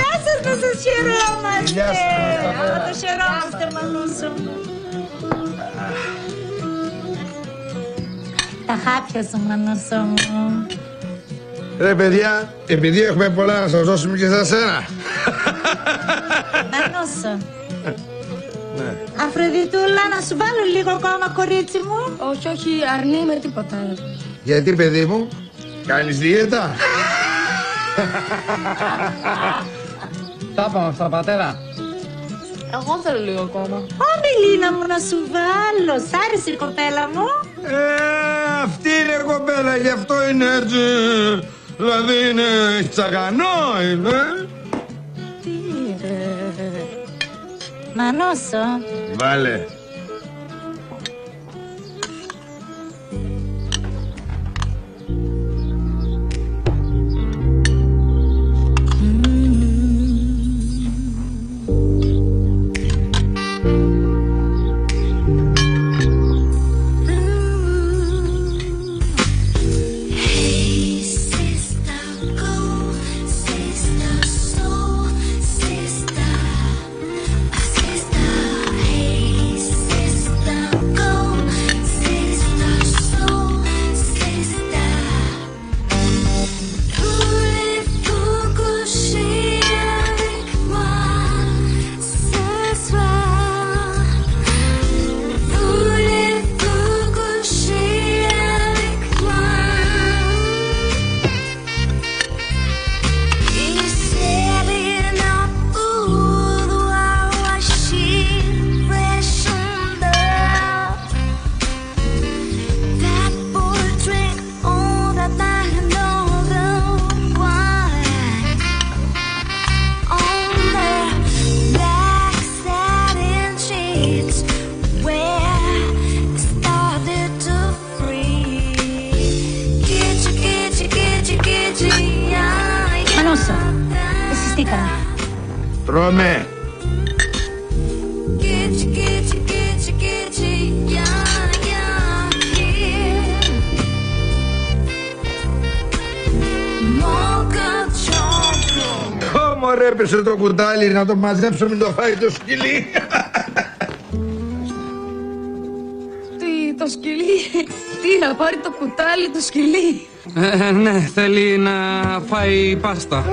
Γεια σας, να σας χαιρόμαστε. Γεια σας. Να το χαιρόμαστε, μανούσο μου. Τα χάπια σου, μανούσο μου. Ρε παιδιά, επειδή έχουμε πολλά να σας δώσουμε και σε σένα. Μανούσο. Αφροδιτούλα, να σου βάλω λίγο ακόμα, κορίτσι μου. Όχι, όχι, αρνεί με τίποτα. Γιατί, παιδί μου, κάνεις δίαιτα? Τα είπαμε αυτά, πατέρα. Εγώ θέλω λίγο ακόμα. Ω, Μιλίνα μου, να σου βάλω. Σ' άρεσε η κοπέλα μου? Αυτή είναι κοπέλα, γι' αυτό είναι έτσι. Δηλαδή είναι τσαγανό, είναι. Τι Μανούσο. Βάλε. Μανούσο, εσείς τι κάνετε? Τρώμε. Μωρέ, έπεσε το κουτάλι, να το μαζέψω, μην το φάει το σκυλί. Τι, το σκυλί? Τι, να πάρει το κουτάλι το σκυλί? Ναι, θέλει να φάει πάστα.